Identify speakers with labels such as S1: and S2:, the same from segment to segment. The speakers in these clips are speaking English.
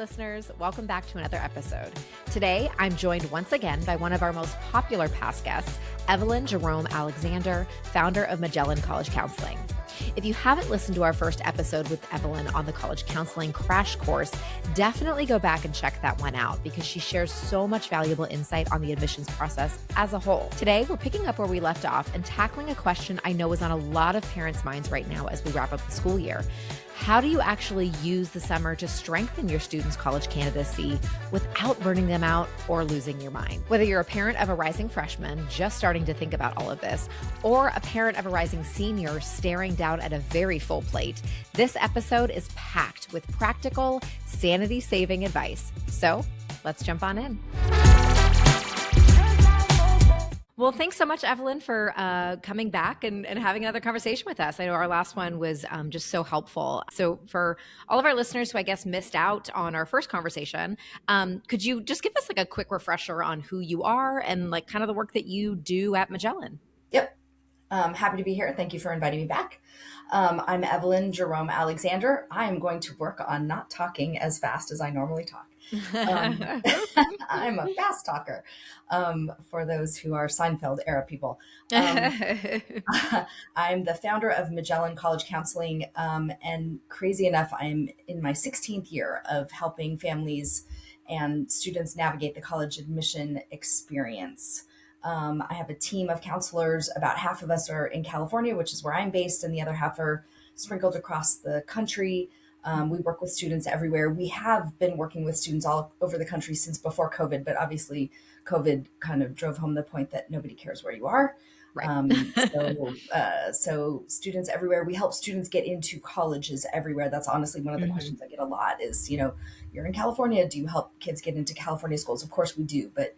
S1: listeners. Welcome back to another episode. Today, I'm joined once again by one of our most popular past guests, Evelyn Jerome-Alexander, founder of Magellan College Counseling. If you haven't listened to our first episode with Evelyn on the college counseling crash course, definitely go back and check that one out because she shares so much valuable insight on the admissions process as a whole. Today, we're picking up where we left off and tackling a question I know is on a lot of parents' minds right now as we wrap up the school year. How do you actually use the summer to strengthen your students' college candidacy without burning them out or losing your mind? Whether you're a parent of a rising freshman just starting to think about all of this, or a parent of a rising senior staring down at a very full plate, this episode is packed with practical, sanity-saving advice. So let's jump on in. Well, thanks so much, Evelyn, for coming back and having another conversation with us. I know our last one was just so helpful. So for all of our listeners who I guess missed out on our first conversation, could you just give us like a quick refresher on who you are and like kind of the work that you do at Magellan?
S2: Yep. Happy to be here. Thank you for inviting me back. I'm Evelyn Jerome-Alexander. I'm going to work on not talking as fast as I normally talk. I'm a fast talker, for those who are Seinfeld era people. I'm the founder of Magellan College Counseling, and crazy enough, I'm in my 16th year of helping families and students navigate the college admission experience. I have a team of counselors. About half of us are in California, which is where I'm based, and the other half are sprinkled across the country. We work with students everywhere. We have been working with students all over the country since before COVID, but obviously COVID kind of drove home the point that nobody cares where you are.
S1: Right.
S2: So students everywhere. We help students get into colleges everywhere. That's honestly one of the questions I get a lot is, you're in California. Do you help kids get into California schools? Of course we do, but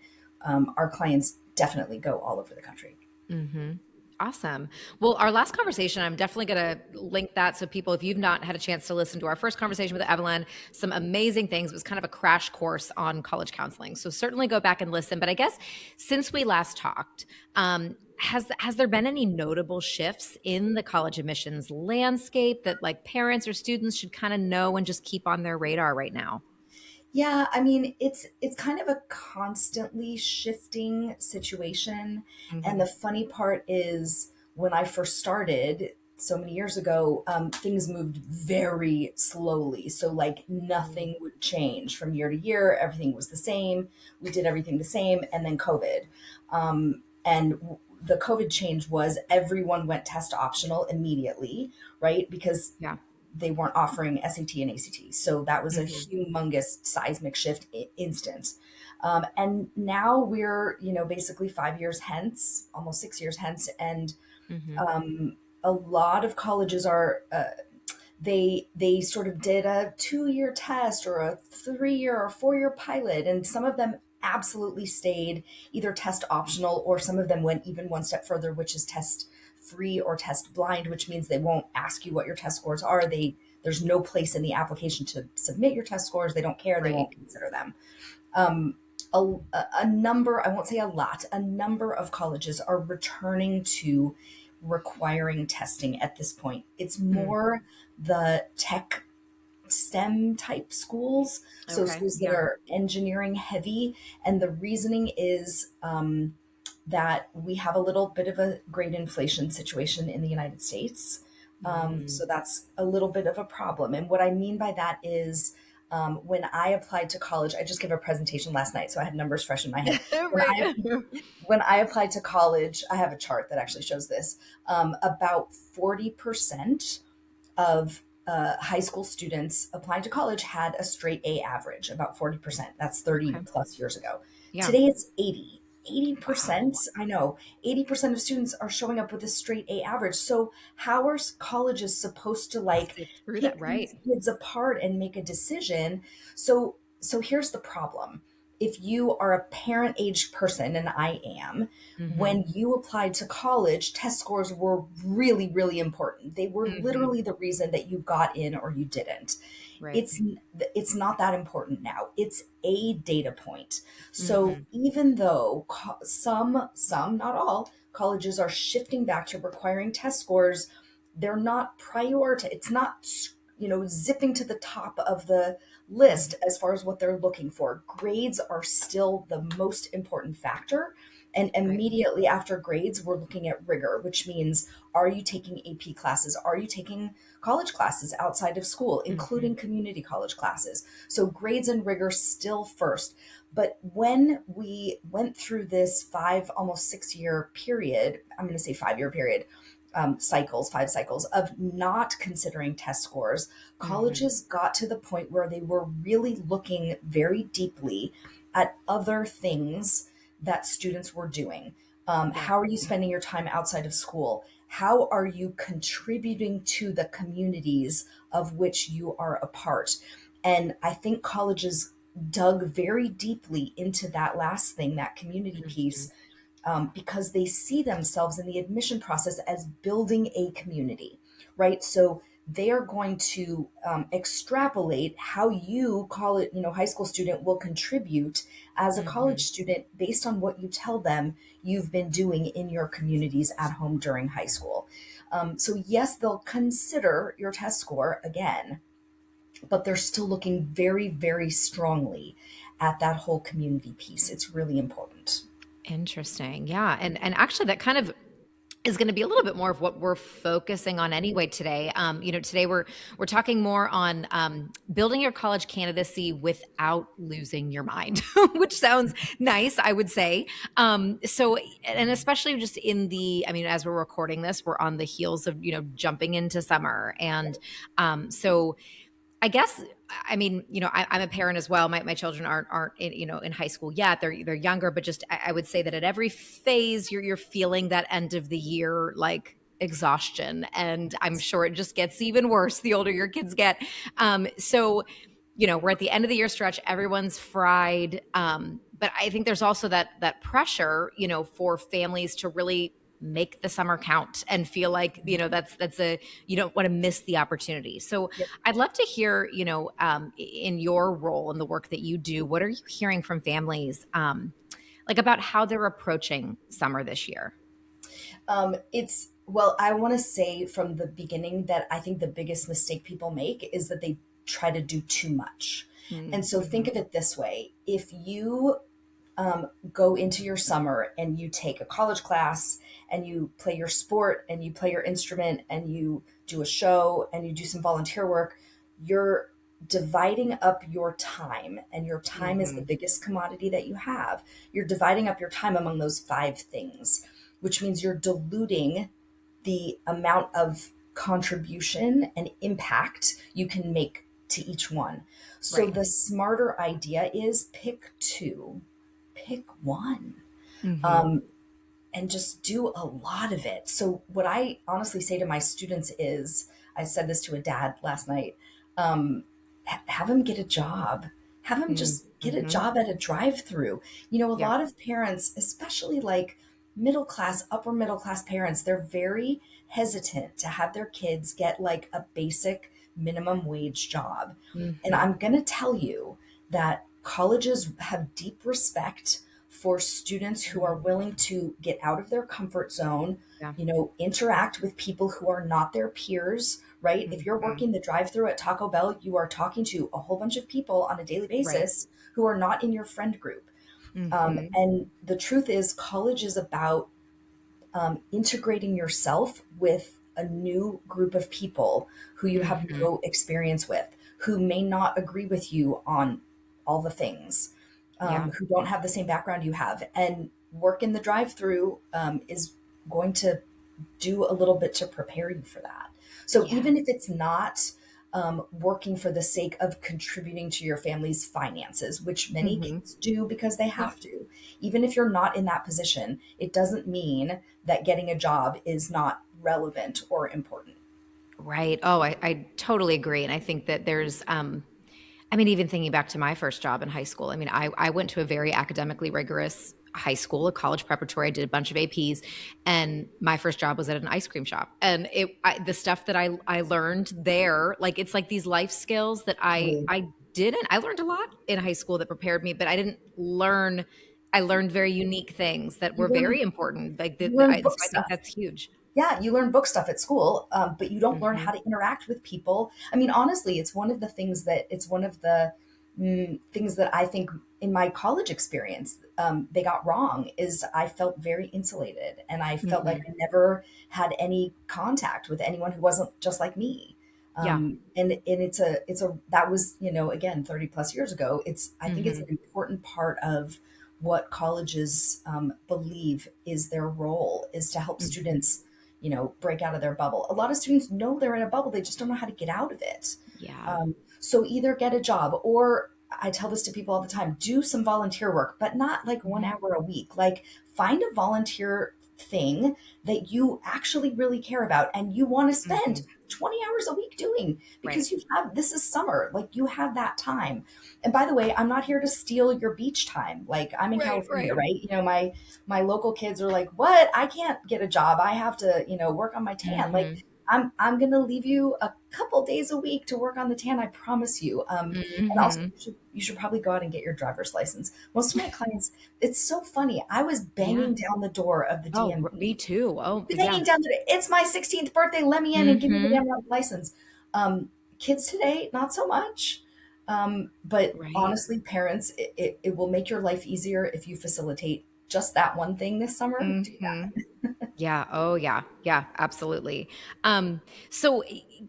S2: our clients definitely go all over the country.
S1: Mm-hmm. Awesome. Well, our last conversation, I'm definitely going to link that. So people, if you've not had a chance to listen to our first conversation with Evelyn, some amazing things. It was kind of a crash course on college counseling. So certainly go back and listen. But I guess since we last talked, has there been any notable shifts in the college admissions landscape that like parents or students should kind of know and just keep on their radar right now?
S2: Yeah, I mean, it's kind of a constantly shifting situation. And the funny part is when I first started so many years ago, things moved very slowly. So like nothing would change from year to year. Everything was the same. We did everything the same. And then COVID. The COVID change was everyone went test optional immediately, right? Because they weren't offering SAT and ACT. So that was a humongous seismic shift instant. And now we're, basically 5 years hence, almost 6 years hence. And a lot of colleges are, they sort of did a 2-year test or a 3-year or 4-year pilot. And some of them absolutely stayed either test optional, or some of them went even one step further, which is test free or test blind, which means they won't ask you what your test scores are. There's no place in the application to submit your test scores. They don't care. They won't consider them. A number, I won't say a lot, a number of colleges are returning to requiring testing at this point. It's more the tech STEM type schools. So schools that are engineering heavy. And the reasoning is, that we have a little bit of a grade inflation situation in the United States. So that's a little bit of a problem. And what I mean by that is when I applied to college, I just gave a presentation last night, so I had numbers fresh in my head. When I applied to college, I have a chart that actually shows this. About 40% of high school students applying to college had a straight A average, about 40%. That's 30 plus years ago. Yeah. Today it's 80%. I know 80% of students are showing up with a straight A average. So how are colleges supposed to pick these kids apart and make a decision? So here's the problem. If you are a parent aged person, and I am, when you applied to college, test scores were really, really important. They were literally the reason that you got in or you didn't. Right. It's not that important now. It's a data point. So even though some, not all, colleges are shifting back to requiring test scores, they're not it's not zipping to the top of the list as far as what they're looking for. Grades are still the most important factor. And
S1: Right.
S2: immediately after grades, we're looking at rigor, which means, are you taking AP classes? Are you taking college classes outside of school,
S1: Mm-hmm.
S2: including community college classes? So grades and rigor still first. But when we went through this almost 6 year period, I'm going to say 5 year period, cycles, 5 cycles of not considering test scores,
S1: Mm-hmm.
S2: colleges got to the point where they were really looking very deeply at other things that students were doing.
S1: Yeah.
S2: How are you spending your time outside of school? How are you contributing to the communities of which you are a part? And I think colleges dug very deeply into that last thing, that community
S1: Mm-hmm.
S2: piece, because they see themselves in the admission process as building a community, right? So they are going to extrapolate how you call it, high school student will contribute as a
S1: Mm-hmm.
S2: college student based on what you tell them you've been doing in your communities at home during high school. So yes, they'll consider your test score again, but they're still looking very, very strongly at that whole community piece. It's really important.
S1: Interesting. Yeah. And actually that kind of is going to be a little bit more of what we're focusing on anyway today. Today we're talking more on building your college candidacy without losing your mind, which sounds nice, I would say. And especially just as we're recording this, we're on the heels of jumping into summer, and so I guess, I'm a parent as well. My children aren't in high school yet. They're younger, but just I would say that at every phase you're feeling that end of the year like exhaustion, and I'm sure it just gets even worse the older your kids get. We're at the end of the year stretch. Everyone's fried, but I think there's also that pressure, for families to really make the summer count and feel like that's a you don't want to miss the opportunity. So I'd love to hear, in your role in the work that you do, what are you hearing from families, like about how they're approaching summer this year?
S2: Well, I want to say from the beginning that I think the biggest mistake people make is that they try to do too much. And so think
S1: Mm-hmm.
S2: of it this way: if you go into your summer and you take a college class and you play your sport and you play your instrument and you do a show and you do some volunteer work, you're dividing up your time, and your time is the
S1: Mm-hmm.
S2: biggest commodity that you have. You're dividing up your time among those 5 things, which means you're diluting the amount of contribution and impact you can make to each one. So
S1: Right.
S2: the smarter idea is pick two, pick one,
S1: Mm-hmm.
S2: um, and just do a lot of it. So what I honestly say to my students is, I said this to a dad last night, have him get a job. Have him just get a
S1: Mm-hmm.
S2: job at a drive-through. A
S1: Yep.
S2: lot of parents, especially like middle class, upper middle class parents, they're very hesitant to have their kids get like a basic minimum wage job. And
S1: Mm-hmm.
S2: I'm going to tell you that colleges have deep respect for students who are willing to get out of their comfort zone,
S1: Yeah.
S2: interact with people who are not their peers, right? If you're
S1: Mm-hmm.
S2: working the drive-through at Taco Bell, you are talking to a whole bunch of people on a daily
S1: Right.
S2: basis who are not in your friend group.
S1: Mm-hmm.
S2: And the truth is, college is about integrating yourself with a new group of people who you have
S1: Mm-hmm.
S2: no experience with, who may not agree with you on all the things,
S1: Yeah.
S2: who don't have the same background you have. And work in the drive through is going to do a little bit to prepare you for that. So
S1: Yeah.
S2: even if it's not working for the sake of contributing to your family's finances, which many
S1: Mm-hmm.
S2: kids do because they
S1: Yep.
S2: have to, even if you're not in that position, it doesn't mean that getting a job is not relevant or important.
S1: Right. Oh, I totally agree. And I think that even thinking back to my first job in high school, I went to a very academically rigorous high school, a college preparatory. I did a bunch of APs, and my first job was at an ice cream shop. And the stuff that I learned there, like it's like these life skills that I learned a lot in high school that prepared me, but I didn't learn. I learned very unique things that
S2: You
S1: were
S2: learn
S1: very important.
S2: you learn
S1: So
S2: book
S1: I think
S2: stuff.
S1: that's huge.
S2: yeah, you learn book stuff at school, but you don't learn
S1: Hmm.
S2: how to interact with people. I mean, honestly, it's one of the things that I think in my college experience, they got wrong is I felt very insulated and I felt like
S1: Hmm.
S2: I never had any contact with anyone who wasn't just like me.
S1: Yeah.
S2: That was, again, 30 plus years ago. I think it's
S1: Hmm.
S2: an important part of what colleges believe is their role is to help
S1: Hmm.
S2: students, break out of their bubble. A lot of students know they're in a bubble, they just don't know how to get out of it.
S1: Yeah.
S2: So either get a job, or I tell this to people all the time, do some volunteer work, but not like one
S1: Hmm.
S2: hour a week. Like find a volunteer thing that you actually really care about and you want to spend
S1: Hmm.
S2: 20 hours a week doing,
S1: Right.
S2: because this is summer, like you have that time. And by the way, I'm not here to steal your beach time. Like I'm in
S1: Right.
S2: California,
S1: Right.
S2: right? My local kids are like, "What? I can't get a job. I have to, work on my tan." Like
S1: Hmm.
S2: I'm going to leave you a couple days a week to work on the tan, I promise you. And also
S1: Hmm.
S2: you should probably go out and get your driver's license. Most of my clients, it's so funny. I was
S1: Yeah.
S2: banging down the door of the
S1: Oh,
S2: DMV,
S1: me too. Oh,
S2: banging
S1: yeah.
S2: down the, it's my 16th birthday. Let me in and give me the
S1: Hmm.
S2: damn license. Kids today, not so much. But
S1: Right.
S2: honestly, parents, it will make your life easier if you facilitate just that one thing this summer. Do
S1: Hmm.
S2: that.
S1: Yeah. Oh, yeah. Yeah, absolutely. Um, so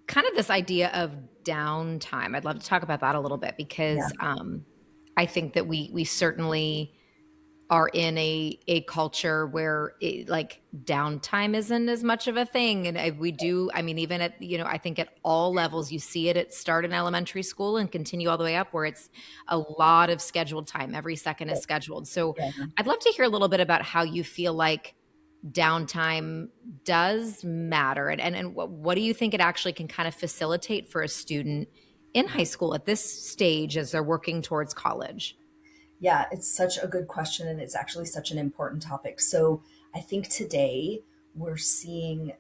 S1: kind of this idea of downtime, I'd love to talk about that a little bit
S2: Yeah,
S1: because I think that we certainly are in a culture where like downtime isn't as much of a thing, and we do, I mean, even at, I think at all levels you see it. It start in elementary school and continue all the way up, where it's a lot of scheduled time. Every second is scheduled. So
S2: yeah.
S1: I'd love to hear a little bit about how you feel like downtime does matter, and what do you think it actually can kind of facilitate for a student in high school at this stage as they're working towards college.
S2: Yeah, it's such a good question, and it's actually such an important topic. So I think today we're seeing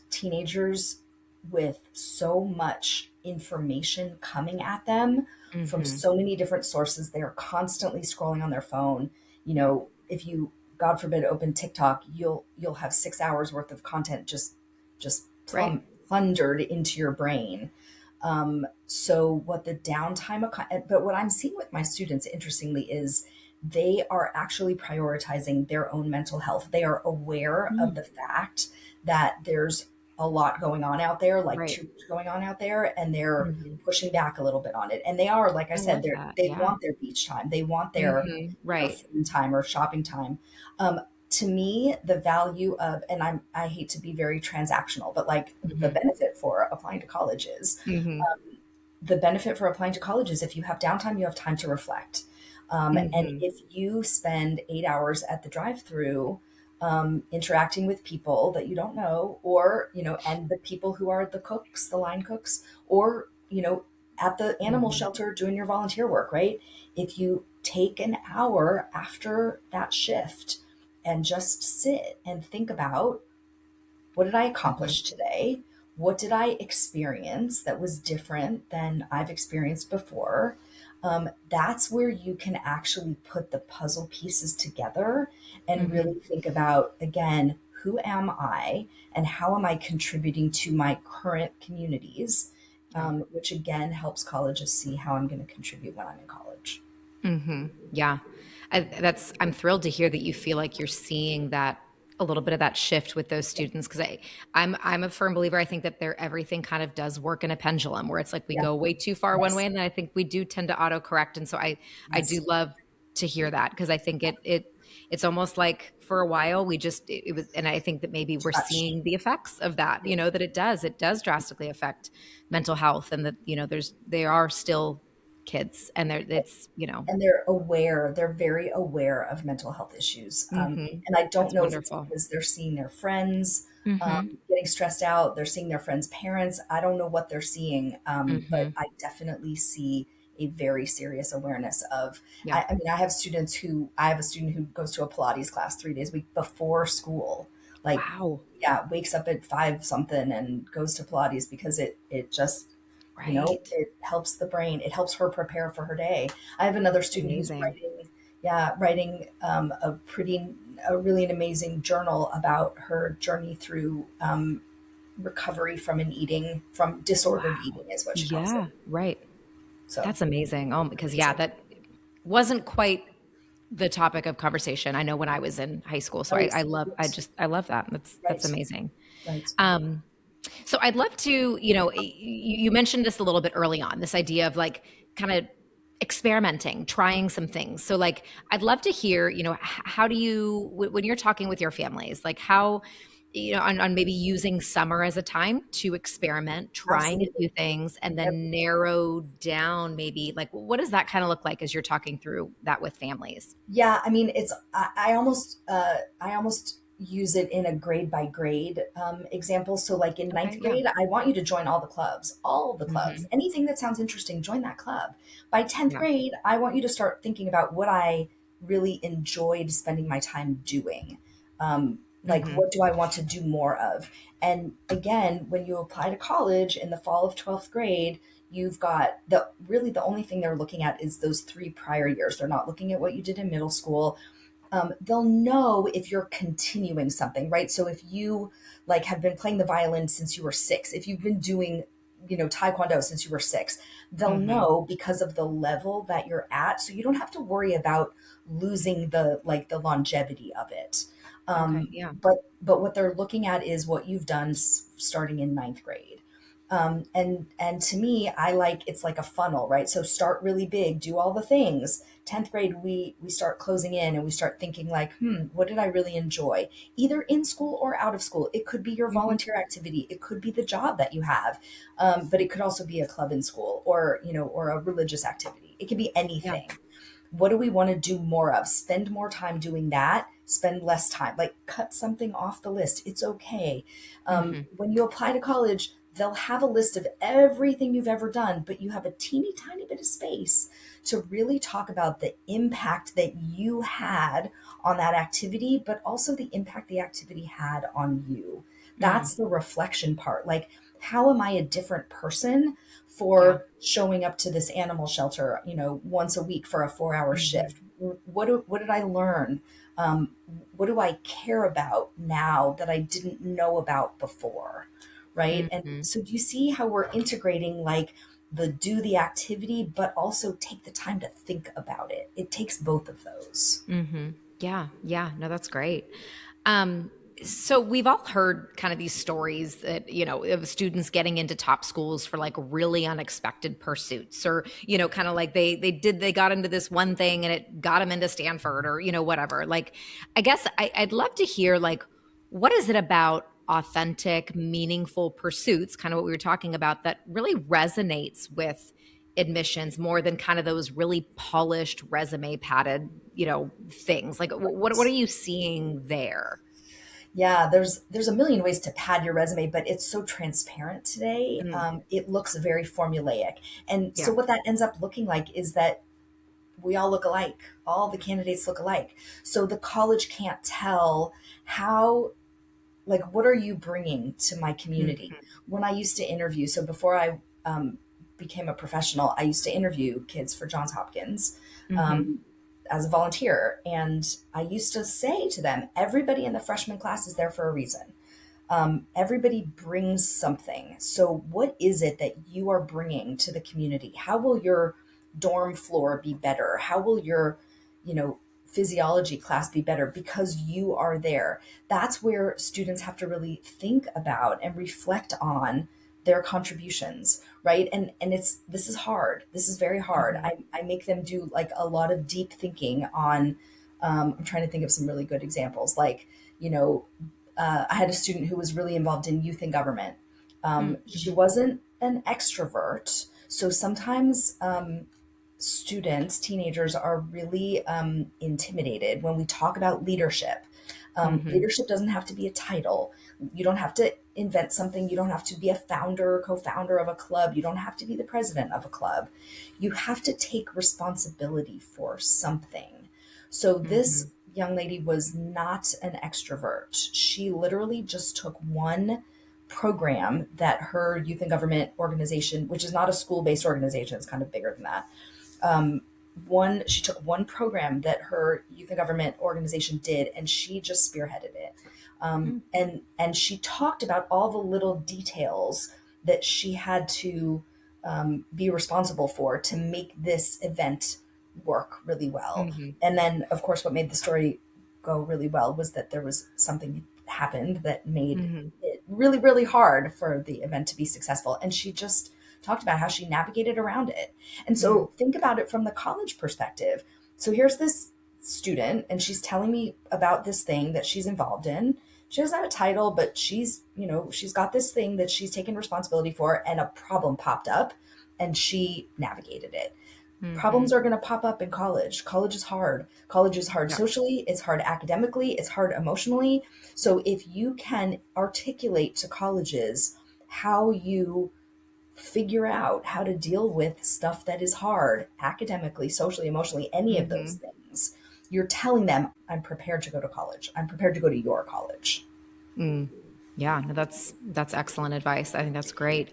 S2: teenagers with so much information coming at them from
S1: Hmm.
S2: so many different sources. They are constantly scrolling on their phone. If you, God forbid, open TikTok, you'll have 6 hours worth of content just
S1: Right.
S2: plundered into your brain. So what the but what I'm seeing with my students, interestingly, is they are actually prioritizing their own mental health. They are aware of
S1: Mm.
S2: the fact that there's a lot going on out there, like
S1: Right.
S2: too much going on out there, and they're
S1: Mhm.
S2: pushing back a little bit on it. And they are, like I
S1: I
S2: said,
S1: love that.
S2: they
S1: Yeah.
S2: want their beach time, they want their
S1: Mhm. Right.
S2: fun time or shopping time. Um, to me, the value of, and I hate to be very transactional, but like
S1: Mhm. Mhm.
S2: the benefit for applying to college is if you have downtime, you have time to reflect. And
S1: Mhm.
S2: if you spend 8 hours at the drive-through, interacting with people that you don't know, or, and the people who are the cooks, the line cooks, or, at the animal
S1: Mhm.
S2: shelter doing your volunteer work, right? If you take an hour after that shift and just sit and think about, what did I
S1: Mhm.
S2: accomplish today? What did I experience that was different than I've experienced before? That's where you can actually put the puzzle pieces together and
S1: Mhm.
S2: really think about, again, who am I and how am I contributing to my current communities?
S1: Yeah.
S2: Which again helps colleges see how I'm going to contribute when I'm in college.
S1: Mhm. Yeah. I'm thrilled to hear that you feel like you're seeing that a little bit of that shift with those students, because I'm a firm believer. I think that everything kind of does work in a pendulum, where it's like we
S2: Yeah.
S1: go way too far one way,
S2: Yes.
S1: and then I think we do tend to autocorrect. And so I do
S2: Yes.
S1: love to hear that, because I think it's almost like for a while we just it was, and I think that maybe we're
S2: Touch.
S1: seeing the effects of that, that it does drastically affect mental health, and that they are still kids, and
S2: And they're very aware of mental health issues.
S1: Mhm.
S2: And I don't
S1: That's
S2: know if it's
S1: wonderful.
S2: because they're seeing their friends
S1: Mhm.
S2: getting stressed out, they're seeing their friends' parents. I don't know what they're seeing, but
S1: Mhm.
S2: I definitely see a very serious awareness of.
S1: Yeah.
S2: I mean, I have a student who goes to a Pilates class 3 days a week before school. Like,
S1: Wow.
S2: yeah, wakes up at 5 something and goes to Pilates because it just,
S1: Right.
S2: it helps the brain. It helps her prepare for her day. I have another student who's
S1: Amazing.
S2: writing, yeah, writing a pretty an amazing journal about her journey through recovery from from disordered
S1: Wow.
S2: eating, is what she calls it.
S1: Yeah, right.
S2: So
S1: That's amazing. Oh, because yeah,
S2: amazing.
S1: that wasn't quite the topic of conversation. I know when I was in high school. So
S2: Right.
S1: I love that. That's
S2: Right.
S1: amazing.
S2: Right.
S1: Um, so I'd love to, you mentioned this a little bit early on, this idea of like kind of experimenting, trying some things. So like, I'd love to hear, how do you, when you're talking with your families, like how, on maybe using summer as a time to experiment, trying a
S2: Absolutely.
S1: few things and
S2: Yep.
S1: then narrow down maybe like, what does that kind of look like as you're talking through that with families?
S2: Yeah, I mean, I almost use it in a grade by grade example. So, like in
S1: Okay.
S2: ninth
S1: Yeah.
S2: grade, I want you to join all the clubs,
S1: Hmm.
S2: anything that sounds interesting, join that club. By 10th
S1: Yeah.
S2: grade, I want you to start thinking about what I really enjoyed spending my time doing. Like,
S1: Hmm.
S2: what do I want to do more of? And again, when you apply to college in the fall of 12th grade, you've got the only thing they're looking at is those 3 prior years. They're not looking at what you did in middle school. They'll know if you're continuing something, right? So if you like have been playing the violin since you were 6, if you've been doing, taekwondo since you were 6, they'll
S1: Hmm.
S2: know because of the level that you're at. So you don't have to worry about losing the longevity of it.
S1: Okay. Yeah.
S2: But what they're looking at is what you've done starting in ninth grade. And to me, it's like a funnel, right? So start really big, do all the things. 10th grade, we start closing in and we start thinking like, what did I really enjoy? Either in school or out of school. It could be your
S1: Hmm.
S2: volunteer activity. It could be the job that you have. But it could also be a club in school or, or a religious activity. It could be
S1: Yeah.
S2: anything. What do we want to do more of? Spend more time doing that, spend less time, like cut something off the list. It's okay.
S1: Hmm.
S2: When you apply to college, they'll have a list of everything you've ever done, but you have a teeny tiny bit of space to really talk about the impact that you had on that activity, but also the impact the activity had on you.
S1: Mm.
S2: That's the reflection part. Like, how am I a different person
S1: Yeah.
S2: for showing up to this animal shelter, once a week for a 4-hour
S1: Hmm.
S2: shift? What did I learn? Um, what do I care about now that I didn't know about before? Right. And
S1: Hmm.
S2: so do you see how we're integrating like do the activity, but also take the time to think about it? It takes both of those.
S1: Hmm. Yeah. Yeah. No, that's great. Um, so we've all heard kind of these stories that, of students getting into top schools for like really unexpected pursuits or, kind of like they got into this one thing and it got them into Stanford or, whatever. Like, I guess I'd love to hear like, what is it about authentic, meaningful pursuits, kind of what we were talking about, that really resonates with admissions more than kind of those really polished resume padded, things like what are you seeing there?
S2: Yeah, there's a million ways to pad your resume, but it's so transparent today.
S1: Mm,
S2: It looks very formulaic. And so
S1: yeah.
S2: what that ends up looking like is that we all look alike. All the candidates look alike. So the college can't tell how, like, what are you bringing to my community?
S1: Mhm,
S2: When I used to interview, so before I became a professional, I used to interview kids for Johns Hopkins.
S1: mhm,
S2: Um, as a volunteer. And I used to say to them, everybody in the freshman class is there for a reason. Everybody brings something. So, what is it that you are bringing to the community? How will your dorm floor be better? How will your, physiology class be better because you are there? That's where students have to really think about and reflect on their contributions, right? And this is hard. This is very hard.
S1: mhm,
S2: I make them do like a lot of deep thinking on. I'm trying to think of some really good examples, like, you know I had a student who was really involved in youth and government.
S1: mm,
S2: She
S1: mhm,
S2: wasn't an extrovert. So sometimes teenagers are really intimidated when we talk about leadership.
S1: mhm,
S2: Leadership doesn't have to be a title. You don't have to invent something. You don't have to be a founder or co founder of a club. You don't have to be the president of a club. You have to take responsibility for something. So this
S1: mhm,
S2: young lady was not an extrovert. She literally just took one program that her youth and government organization, which is not a school based organization, it's kind of bigger than that, she took one program that her youth and government organization did, and she just spearheaded it. And she talked about all the little details that she had to be responsible for to make this event work really well.
S1: Mm-hmm.
S2: And then, of course, what made the story go really well was that there was something happened that made
S1: Mm-hmm.
S2: it really, really hard for the event to be successful. And she just talked about how she navigated around it. And so think about it from the college perspective. So here's this student, and she's telling me about this thing that she's involved in. She doesn't have a title, but she's got this thing that she's taken responsibility for, and a problem popped up and she navigated it.
S1: Mm-hmm.
S2: Problems are going to pop up in college. College is hard. College is hard
S1: Yeah.
S2: socially. It's hard academically. It's hard emotionally. So if you can articulate to colleges how you figure out how to deal with stuff that is hard academically, socially, emotionally, any of those
S1: Mm-hmm.
S2: things, you're telling them, I'm prepared to go to college. I'm prepared to go to your college.
S1: Mm. Yeah, no, that's excellent advice. I think that's great.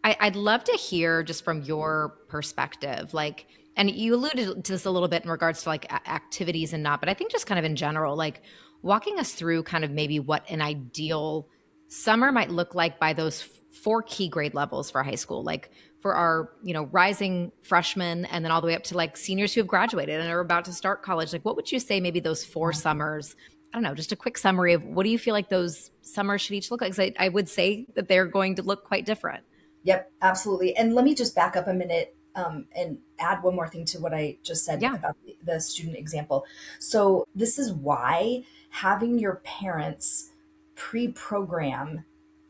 S1: I'd love to hear just from your perspective, like, and you alluded to this a little bit in regards to like activities and not, but I think just kind of in general, like walking us through kind of maybe what an ideal summer might look like by those four key grade levels for high school, like for our, rising freshmen and then all the way up to like seniors who have graduated and are about to start college. Like, what would you say maybe those four summers? I don't know, just a quick summary of what do you feel like those summers should each look like? 'Cause I would say that they're going to look quite different.
S2: Yep, absolutely. And let me just back up a minute and add one more thing to what I just said
S1: Yeah.
S2: about the student example. So, this is why having your parents pre program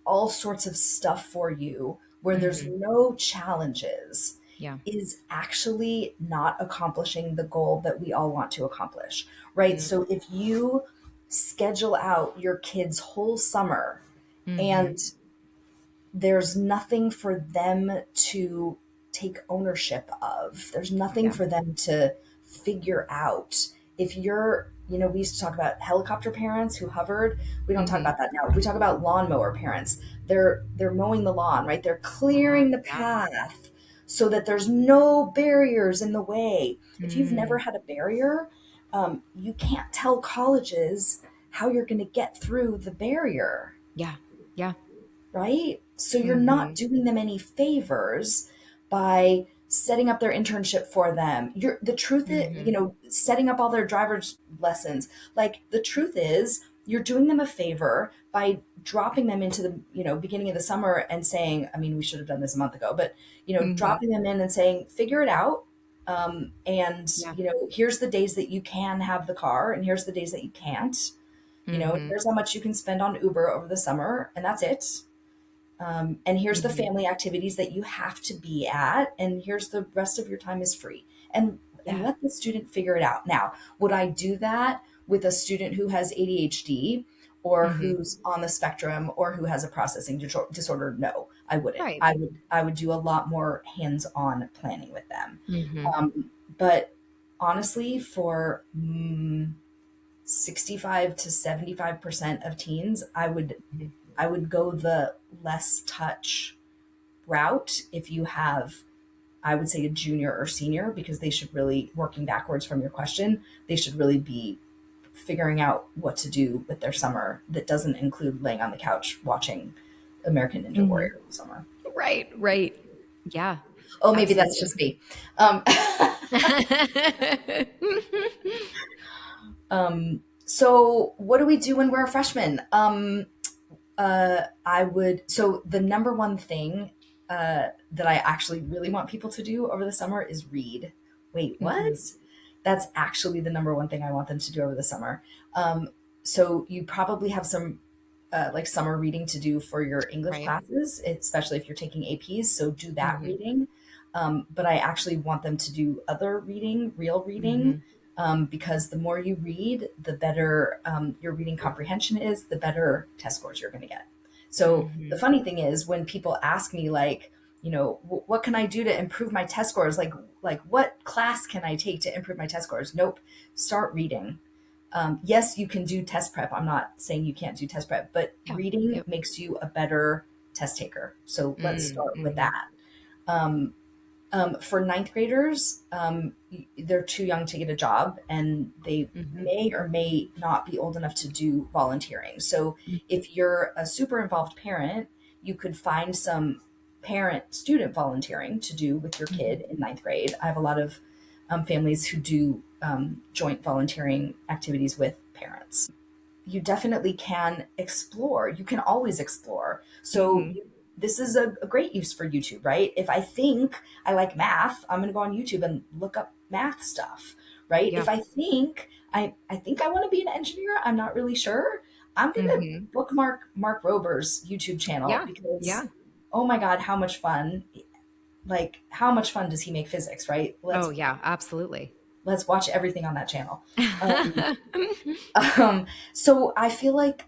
S2: all sorts of stuff for you where there's
S1: Hmm.
S2: no challenges
S1: Yeah.
S2: is actually not accomplishing the goal that we all want to accomplish, right? So, if you schedule out your kids' whole summer
S1: Mm-hmm.
S2: and there's nothing for them to take ownership of. There's nothing
S1: Yeah.
S2: for them to figure out. If you're, we used to talk about helicopter parents who hovered. We don't talk
S1: Hmm.
S2: about that now. We talk about lawnmower parents. They're mowing the lawn, right? They're clearing the
S1: Yeah.
S2: path so that there's no barriers in the way. If you've never
S1: Mm.
S2: had a barrier, you can't tell colleges how you're going to get through the barrier,
S1: Yeah. Yeah.
S2: right? So you're not
S1: Hmm.
S2: doing them any favors by setting up their internship for them. The truth is,
S1: Hmm.
S2: setting up all their driver's lessons. Like the truth is, you're doing them a favor by dropping them into the, beginning of the summer and saying, I mean, we should have done this a month ago, but
S1: Hmm.
S2: dropping them in and saying, figure it out. And
S1: Yeah.
S2: here's the days that you can have the car, and here's the days that you can't. And
S1: Hmm.
S2: here's how much you can spend on Uber over the summer, and that's it. And here's the
S1: Hmm.
S2: family activities that you have to be at, and here's the rest of your time is free. And
S1: Yeah.
S2: let the student figure it out. Now, would I do that with a student who has ADHD or
S1: Hmm.
S2: who's on the spectrum or who has a processing disorder? No, I wouldn't.
S1: Right.
S2: I would do a lot more hands-on planning with them.
S1: Hmm.
S2: But honestly, for 65 to 75% of teens, I would go the less touch route if you have, I would say, a junior or senior, because they should really, working backwards from your question, they should really be figuring out what to do with their summer that doesn't include laying on the couch watching American Ninja
S1: Hmm.
S2: Warrior all summer.
S1: Right. Right. Yeah.
S2: Oh, maybe that's
S1: Absolutely.
S2: just me. Um, so what do we do when we're a freshman? So the number one thing that I actually really want people to do over the summer is read. Wait, what?
S1: Hmm.
S2: That's actually the number one thing I want them to do over the summer. So you probably have some like summer reading to do for your English
S1: Right.
S2: classes, especially if you're taking APs. So do that
S1: Hmm.
S2: reading. But I actually want them to do other reading, real reading,
S1: Hmm.
S2: because the more you read, the better your reading comprehension is, the better test scores you're going to get. So the
S1: Hmm.
S2: funny thing is when people ask me like, what can I do to improve my test scores? Like what class can I take to improve my test scores? Nope. Start reading. Yes, you can do test prep. I'm not saying you can't do test prep, but
S1: Yeah.
S2: reading
S1: Yep.
S2: makes you a better test taker. So let's start with
S1: Mm-hmm.
S2: that. Um, For ninth graders, they're too young to get a job and they
S1: Hmm.
S2: may or may not be old enough to do volunteering. So if you're a super involved parent, you could find some parent student volunteering to do with your kid
S1: Hmm.
S2: in ninth grade. I have a lot of families who do joint volunteering activities with parents. You definitely can explore. You can always explore. So
S1: Hmm.
S2: this is a great use for YouTube, right? If I think I like math, I'm going to go on YouTube and look up math stuff, right?
S1: Yeah.
S2: If I think I think I want to be an engineer, I'm not really sure. I'm going to
S1: Hmm.
S2: bookmark Mark Rober's YouTube channel
S1: Yeah.
S2: because
S1: Yeah.
S2: oh my god, how much fun! Like how much fun does he make physics, right?
S1: Oh, yeah, absolutely.
S2: Let's watch everything on that channel. Um, so I feel like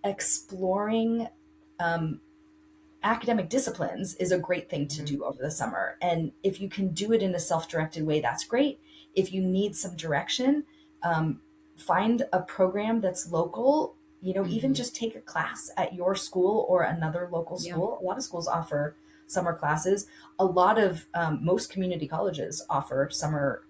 S2: exploring um, academic disciplines is a great thing to
S1: Mhm.
S2: do over the summer. And if you can do it in a self-directed way, that's great. If you need some direction, um, find a program that's local. Even
S1: Mhm.
S2: just take a class at your school or another local
S1: Yeah.
S2: school. A lot of schools offer summer classes. A lot of most community colleges offer summer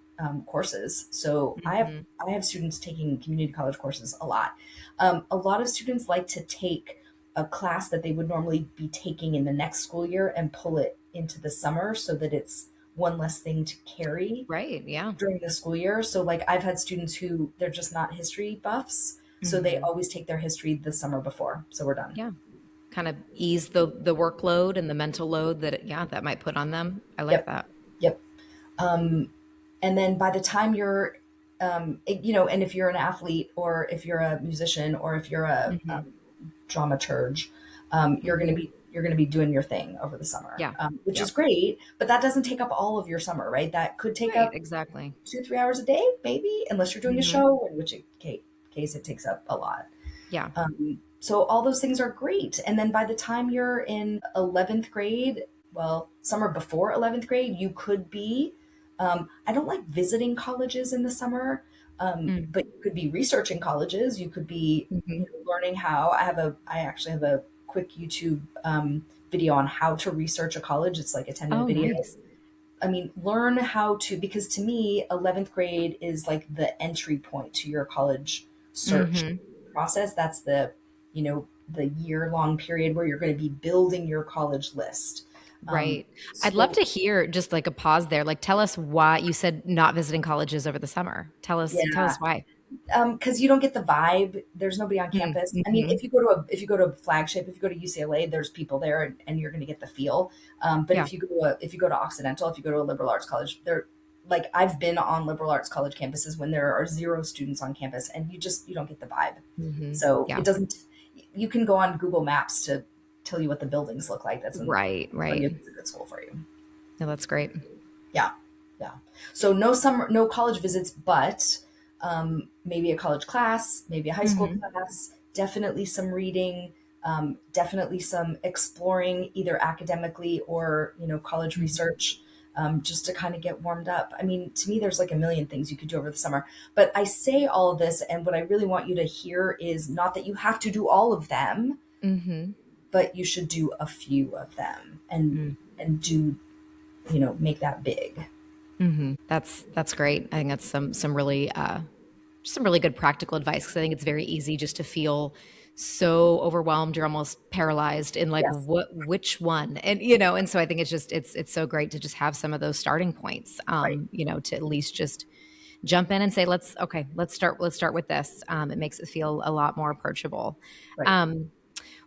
S2: courses. So I have
S1: Mhm.
S2: I have students taking community college courses a lot. A lot of students like to take a class that they would normally be taking in the next school year and pull it into the summer so that it's one less thing to carry
S1: Right. Yeah.
S2: during the school year. So like I've had students who they're just not history buffs, so they
S1: Mhm.
S2: always take their history the summer before. So we're done.
S1: Yeah. Kind of ease the workload and the mental load that yeah, that might put on them. I like
S2: Yep.
S1: that.
S2: Yep. Um, and then by the time you're and if you're an athlete or if you're a musician or if you're a
S1: Mhm.
S2: dramaturge,
S1: Mhm.
S2: you're gonna be doing your thing over the summer,
S1: Yeah.
S2: which is
S1: Yep.
S2: great. But that doesn't take up all of your summer, right? That could take
S1: Right,
S2: up
S1: exactly.
S2: 2 3 hours a day, maybe, unless you're doing a
S1: Mhm.
S2: show, in which case it takes up a lot.
S1: Yeah.
S2: So all those things are great. And then by the time you're in 11th grade, well, summer before 11th grade, you could be. I don't like visiting colleges in the summer,
S1: Mm.
S2: but you could be researching colleges. You could be
S1: Mhm.
S2: learning how. I actually have a quick YouTube video on how to research a college. It's like a 10-minute
S1: Oh,
S2: video.
S1: nice.
S2: I mean, learn how to, because to me, 11th grade is like the entry point to your college search
S1: Mhm.
S2: process. That's the year long period where you're going to be building your college list. Um,
S1: Right. I'd love
S2: so,
S1: to hear just like a pause there. Like tell us why you said not visiting colleges over the summer. Tell us
S2: yeah,
S1: why.
S2: because you don't get the vibe. There's nobody on
S1: Mm.
S2: campus. I mean,
S1: Mhm.
S2: if you go to a flagship, if you go to UCLA, there's people there, and you're going to get the feel. But
S1: Yeah.
S2: if you go to Occidental, if you go to a liberal arts college, there like I've been on liberal arts college campuses when there are zero students on campus, and you don't get the vibe.
S1: Mhm.
S2: So
S1: Yeah.
S2: it doesn't. You can go on Google Maps to tell you what the buildings look like. That doesn't
S1: Right,
S2: tell you
S1: right.
S2: if it's a good school for you.
S1: No, that's great.
S2: Yeah, yeah. So no summer, no college visits, but maybe a college class, maybe a high school
S1: Mhm.
S2: class. Definitely some reading. Definitely some exploring, either academically or college
S1: Mhm.
S2: research, just to kind of get warmed up. I mean, to me, there's like a million things you could do over the summer. But I say all of this, and what I really want you to hear is not that you have to do all of them,
S1: Mhm.
S2: but you should do a few of them and do make that big.
S1: Mhm. That's great. I think that's some really good practical advice because I think it's very easy just to feel so overwhelmed. You're almost paralyzed in like
S2: Yes.
S1: which one, and and so I think it's so great to just have some of those starting points.
S2: Right.
S1: To at least just jump in and say let's start with this. It makes it feel a lot more approachable.
S2: Right.
S1: Um,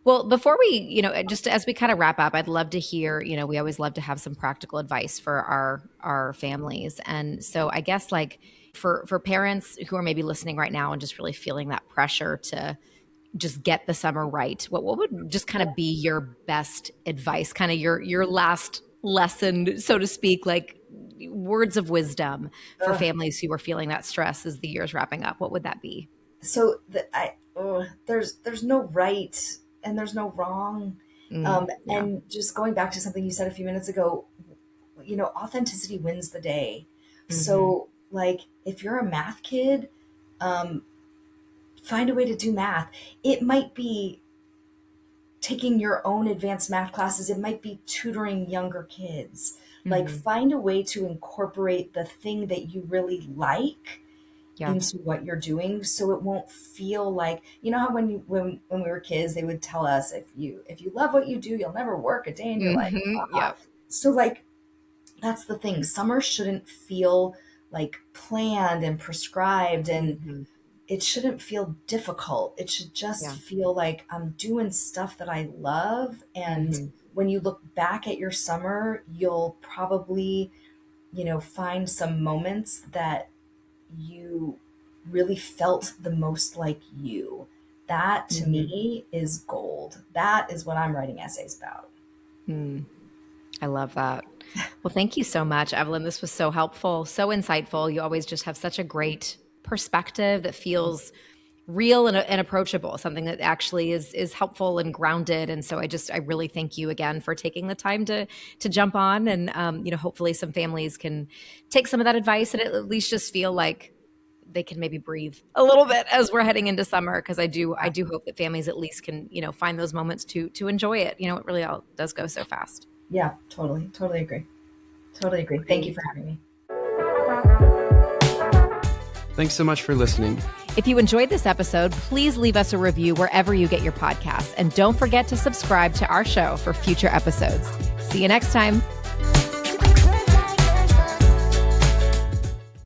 S1: Well, before we, just as we kind of wrap up, I'd love to hear, we always love to have some practical advice for our families. And so I guess like for parents who are maybe listening right now and just really feeling that pressure to just get the summer right, what would just kind of be your best advice, kind of your last lesson, so to speak, like words of wisdom for
S2: Ugh.
S1: families who are feeling that stress as the year's wrapping up? What would that be?
S2: So there's no right and there's no wrong.
S1: Yeah.
S2: And just going back to something you said a few minutes ago, authenticity wins the day.
S1: Hmm.
S2: So like if you're a math kid, um, find a way to do math. It might be taking your own advanced math classes. It might be tutoring younger kids. Like find a way to incorporate the thing that you really like into what you're doing, so it won't feel like, how when we were kids, they would tell us, if you love what you do, you'll never work a day in your life. So like, that's the thing. Summer shouldn't feel like planned and prescribed, and it shouldn't feel difficult. It should just feel like I'm doing stuff that I love. And when you look back at your summer, you'll probably, find some moments that you really felt the most like you. That to me is gold. That is what I'm writing essays about.
S1: I love that. Well, thank you so much, Evelyn. This was so helpful, so insightful. You always just have such a great perspective that feels real and approachable, something that actually is helpful and grounded. And so I really thank you again for taking the time to jump on, and hopefully some families can take some of that advice and at least just feel like they can maybe breathe a little bit as we're heading into summer. Cause I do hope that families at least can, find those moments to enjoy it. It really all does go so fast.
S2: Yeah, totally agree. Great. Thank you for having me.
S3: Thanks so much for listening.
S1: If you enjoyed this episode, please leave us a review wherever you get your podcasts. And don't forget to subscribe to our show for future episodes. See you next time.